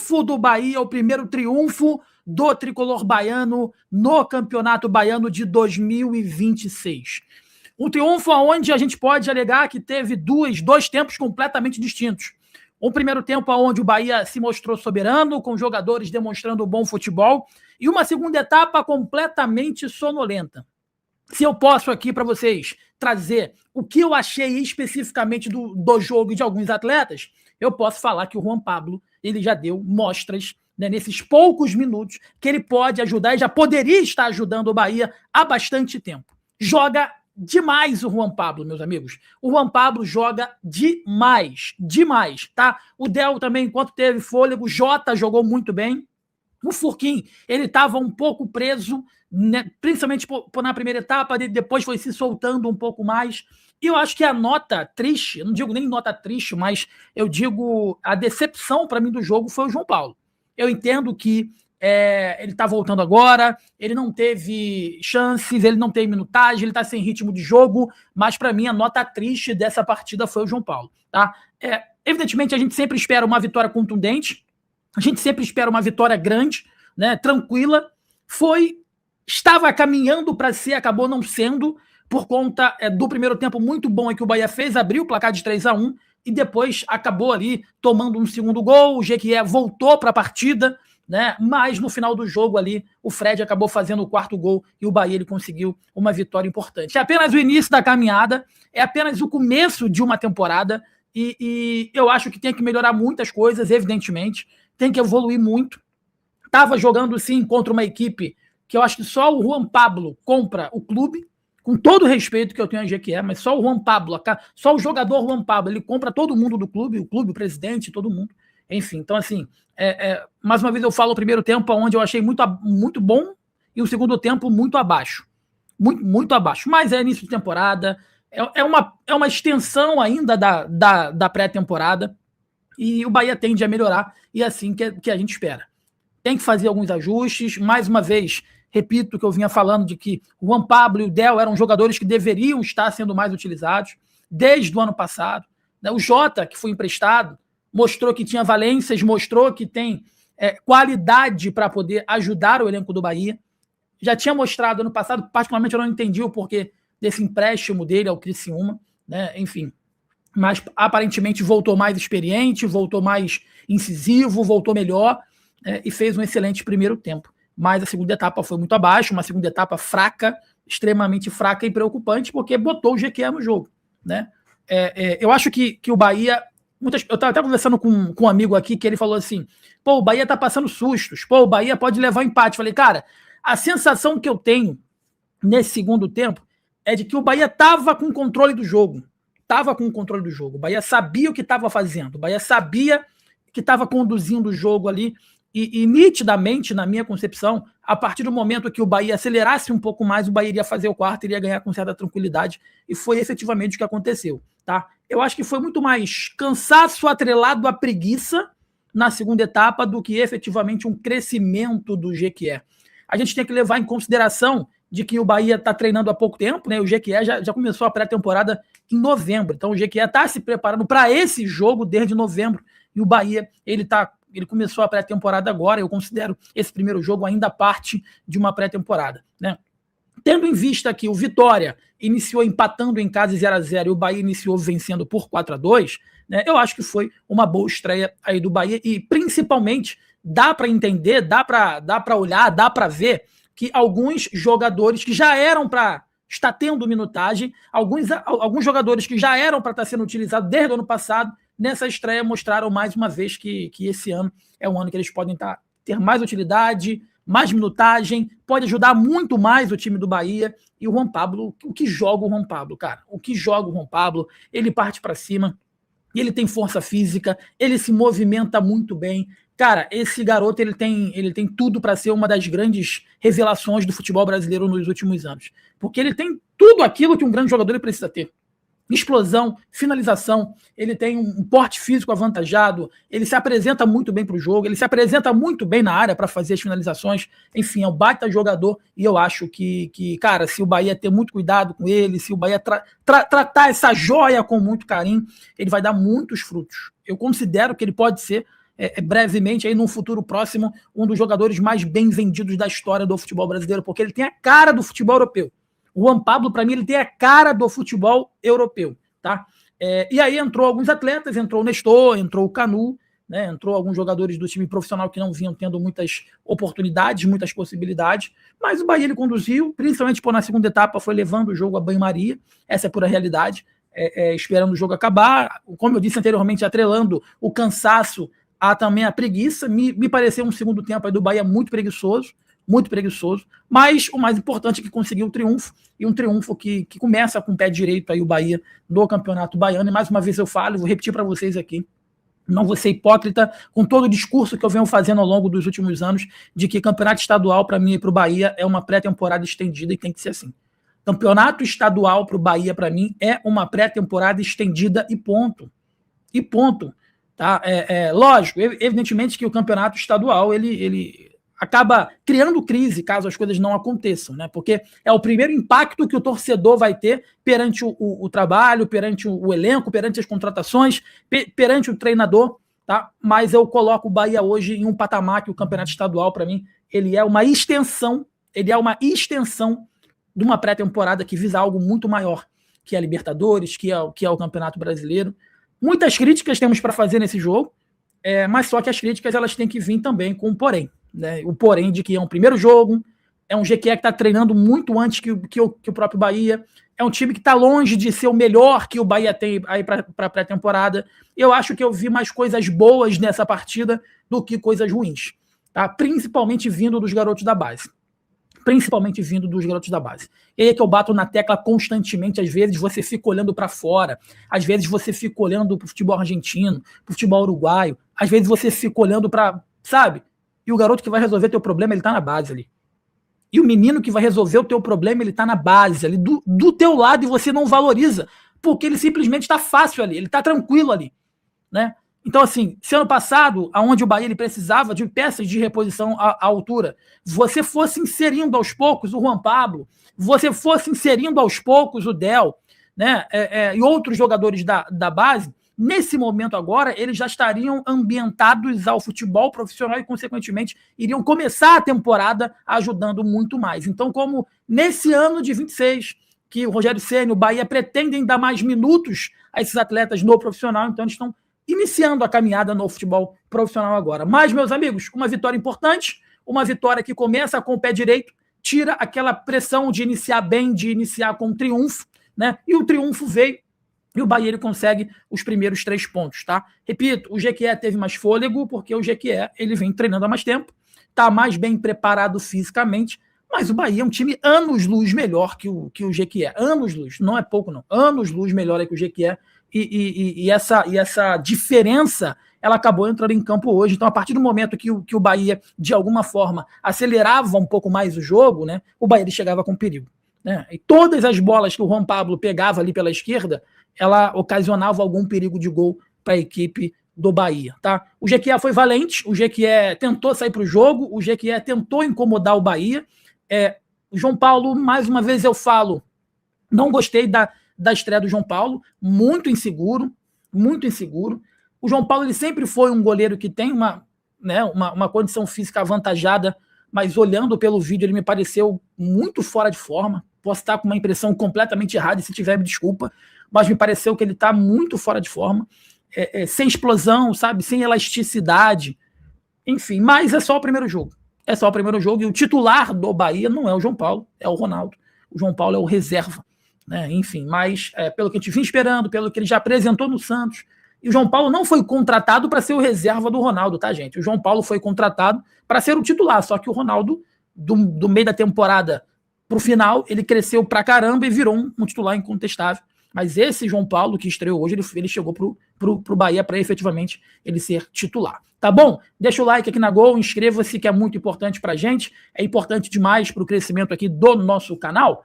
triunfo do Bahia, o primeiro triunfo do tricolor baiano no Campeonato Baiano de 2026. Um triunfo onde a gente pode alegar que teve dois tempos completamente distintos. Um primeiro tempo onde o Bahia se mostrou soberano, com jogadores demonstrando bom futebol, e uma segunda etapa completamente sonolenta. Se eu posso aqui para vocês trazer o que eu achei especificamente do jogo e de alguns atletas, eu posso falar que o Juan Pablo ele já deu mostras, né, nesses poucos minutos que ele pode ajudar e já poderia estar ajudando o Bahia há bastante tempo. Joga demais o Juan Pablo, meus amigos. O Juan Pablo joga demais, tá? O Del também, enquanto teve fôlego, o Jota jogou muito bem. O Furquim, ele estava um pouco preso, né, principalmente na primeira etapa, depois foi se soltando um pouco mais. E eu acho que a nota triste, eu não digo nem nota triste, mas eu digo a decepção para mim do jogo foi o João Paulo. Eu entendo que ele está voltando agora, ele não teve chances, ele não tem minutagem, ele está sem ritmo de jogo, mas para mim a nota triste dessa partida foi o João Paulo. Tá? Evidentemente a gente sempre espera uma vitória contundente, a gente sempre espera uma vitória grande, né, tranquila. Estava caminhando para ser, acabou não sendo, por conta do primeiro tempo muito bom que o Bahia fez, abriu o placar de 3-1 e depois acabou ali tomando um segundo gol, o Jequié voltou para a partida, né, mas no final do jogo ali, o Fred acabou fazendo o quarto gol e o Bahia ele conseguiu uma vitória importante. É apenas o início da caminhada, é apenas o começo de uma temporada e eu acho que tem que melhorar muitas coisas, evidentemente, tem que evoluir muito. Estava jogando, sim, contra uma equipe que eu acho que só o Juan Pablo compra o clube, com todo o respeito que eu tenho a Jequié, mas só o Juan Pablo, só o jogador Juan Pablo, ele compra todo mundo do clube, o presidente, todo mundo. Enfim, então assim, mais uma vez eu falo o primeiro tempo onde eu achei muito bom e o segundo tempo muito abaixo. Muito abaixo. Mas é início de temporada, é uma extensão ainda da pré-temporada e o Bahia tende a melhorar e é assim que a gente espera. Tem que fazer alguns ajustes, mais uma vez, repito o que eu vinha falando de que o Juan Pablo e o Del eram jogadores que deveriam estar sendo mais utilizados desde o ano passado. O Jota, que foi emprestado, mostrou que tinha valências, mostrou que tem qualidade para poder ajudar o elenco do Bahia. Já tinha mostrado ano passado, particularmente eu não entendi o porquê desse empréstimo dele ao Criciúma, né? Enfim. Mas aparentemente voltou mais experiente, voltou mais incisivo, voltou melhor e fez um excelente primeiro tempo. Mas a segunda etapa foi muito abaixo, uma segunda etapa fraca, extremamente fraca e preocupante, porque botou o Jequié no jogo, né? Eu acho que o Bahia... eu estava até conversando com um amigo aqui que ele falou assim, o Bahia tá passando sustos, o Bahia pode levar um empate. Falei, cara, a sensação que eu tenho nesse segundo tempo é de que o Bahia tava com controle do jogo. O Bahia sabia o que estava fazendo, o Bahia sabia que estava conduzindo o jogo ali e nitidamente, na minha concepção, a partir do momento que o Bahia acelerasse um pouco mais, o Bahia iria fazer o quarto, iria ganhar com certa tranquilidade e foi efetivamente o que aconteceu. Tá? Eu acho que foi muito mais cansaço atrelado à preguiça na segunda etapa do que efetivamente um crescimento do Jequié. A gente tem que levar em consideração de que o Bahia está treinando há pouco tempo, né? O Jequié já começou a pré-temporada em novembro, então o Jequié está se preparando para esse jogo desde novembro e o Bahia ele começou a pré-temporada agora. Eu considero esse primeiro jogo ainda parte de uma pré-temporada, né? Tendo em vista que o Vitória iniciou empatando em casa 0-0 e o Bahia iniciou vencendo por 4-2, né, eu acho que foi uma boa estreia aí do Bahia e principalmente dá para entender, dá para olhar, dá para ver que alguns jogadores que já eram para estar tendo minutagem, alguns jogadores que já eram para estar sendo utilizados desde o ano passado, nessa estreia mostraram mais uma vez que esse ano é um ano que eles podem ter mais utilidade, mais minutagem, pode ajudar muito mais o time do Bahia. E o Juan Pablo, o que joga o Juan Pablo, cara? O que joga o Juan Pablo? Ele parte para cima, ele tem força física, ele se movimenta muito bem. Cara, esse garoto ele tem tudo para ser uma das grandes revelações do futebol brasileiro nos últimos anos. Porque ele tem tudo aquilo que um grande jogador ele precisa ter. Explosão, finalização, ele tem um porte físico avantajado, ele se apresenta muito bem para o jogo, ele se apresenta muito bem na área para fazer as finalizações, enfim, é um baita jogador e eu acho que cara, se o Bahia ter muito cuidado com ele, se o Bahia tratar essa joia com muito carinho, ele vai dar muitos frutos. Eu considero que ele pode ser brevemente, aí num futuro próximo, um dos jogadores mais bem vendidos da história do futebol brasileiro, porque ele tem a cara do futebol europeu. O Juan Pablo, para mim, ele tem a cara do futebol europeu, tá? E aí entrou alguns atletas, entrou o Nestor, entrou o Canu, né, entrou alguns jogadores do time profissional que não vinham tendo muitas oportunidades, muitas possibilidades, mas o Bahia ele conduziu, principalmente na segunda etapa, foi levando o jogo a banho-maria, essa é a pura realidade, esperando o jogo acabar, como eu disse anteriormente, atrelando o cansaço também a preguiça, me pareceu um segundo tempo aí do Bahia muito preguiçoso, mas o mais importante é que conseguiu o triunfo, e um triunfo que começa com o pé direito aí o Bahia no Campeonato Baiano, e mais uma vez eu falo, vou repetir para vocês aqui, não vou ser hipócrita com todo o discurso que eu venho fazendo ao longo dos últimos anos de que campeonato estadual, para mim e para o Bahia, é uma pré-temporada estendida e tem que ser assim. Campeonato estadual para o Bahia, para mim, é uma pré-temporada estendida e ponto. E ponto. Tá? Lógico, evidentemente que o campeonato estadual ele acaba criando crise caso as coisas não aconteçam, né? Porque é o primeiro impacto que o torcedor vai ter perante o trabalho, perante o elenco, perante as contratações, perante o treinador, tá? Mas eu coloco o Bahia hoje em um patamar que o campeonato estadual, para mim, ele é uma extensão de uma pré-temporada que visa algo muito maior, que é a Libertadores, que é o Campeonato Brasileiro. Muitas críticas temos para fazer nesse jogo, mas só que as críticas elas têm que vir também com um porém. Né? O porém de que é um primeiro jogo, é um GQE que está treinando muito antes que o próprio Bahia, é um time que está longe de ser o melhor que o Bahia tem aí para a pré-temporada. Eu acho que eu vi mais coisas boas nessa partida do que coisas ruins, tá? Principalmente vindo dos garotos da base. E aí que eu bato na tecla constantemente, às vezes você fica olhando para fora, às vezes você fica olhando para o futebol argentino, para o futebol uruguaio, às vezes você fica olhando para, sabe? E o garoto que vai resolver teu problema, ele tá na base ali. E o menino que vai resolver o teu problema, ele tá na base ali, do teu lado, e você não valoriza, porque ele simplesmente está fácil ali, ele está tranquilo ali, né? Então, assim, se ano passado, onde o Bahia ele precisava de peças de reposição à altura, você fosse inserindo aos poucos o Juan Pablo, você fosse inserindo aos poucos o Del, né, e outros jogadores da base, nesse momento agora, eles já estariam ambientados ao futebol profissional e, consequentemente, iriam começar a temporada ajudando muito mais. Então, como nesse ano de 26, que o Rogério Ceni, o Bahia pretendem dar mais minutos a esses atletas no profissional, então eles estão iniciando a caminhada no futebol profissional agora. Mas, meus amigos, uma vitória importante, uma vitória que começa com o pé direito, tira aquela pressão de iniciar bem, de iniciar com triunfo, né? E o triunfo veio, e o Bahia ele consegue os primeiros 3 pontos, tá? Repito, o GQE teve mais fôlego, porque o GQE ele vem treinando há mais tempo, tá mais bem preparado fisicamente, mas o Bahia é um time anos-luz melhor que o GQE. Anos-luz, não é pouco não. Anos-luz melhor que o GQE. E essa diferença ela acabou entrando em campo hoje. Então, a partir do momento que o Bahia, de alguma forma, acelerava um pouco mais o jogo, né, o Bahia ele chegava com perigo. Né? E todas as bolas que o Juan Pablo pegava ali pela esquerda, ela ocasionava algum perigo de gol para a equipe do Bahia. Tá? O GQE foi valente, o GQE tentou sair para o jogo, o GQE tentou incomodar o Bahia. O João Paulo, mais uma vez eu falo, não gostei da estreia do João Paulo, muito inseguro. O João Paulo ele sempre foi um goleiro que tem uma condição física avantajada, mas olhando pelo vídeo ele me pareceu muito fora de forma. Posso estar com uma impressão completamente errada, e se tiver me desculpa, mas me pareceu que ele está muito fora de forma, sem explosão, sabe, sem elasticidade, enfim, mas é só o primeiro jogo. E o titular do Bahia não é o João Paulo, é o Ronaldo. O João Paulo é o reserva. Né? Enfim, mas pelo que a gente vinha esperando, pelo que ele já apresentou no Santos, e o João Paulo não foi contratado para ser o reserva do Ronaldo, tá, gente? O João Paulo foi contratado para ser o titular, só que o Ronaldo, do meio da temporada pro final, ele cresceu pra caramba e virou um titular incontestável. Mas esse João Paulo que estreou hoje, ele chegou pro Bahia para efetivamente ele ser titular. Tá bom? Deixa o like aqui na Gol, inscreva-se que é muito importante pra gente, é importante demais pro crescimento aqui do nosso canal.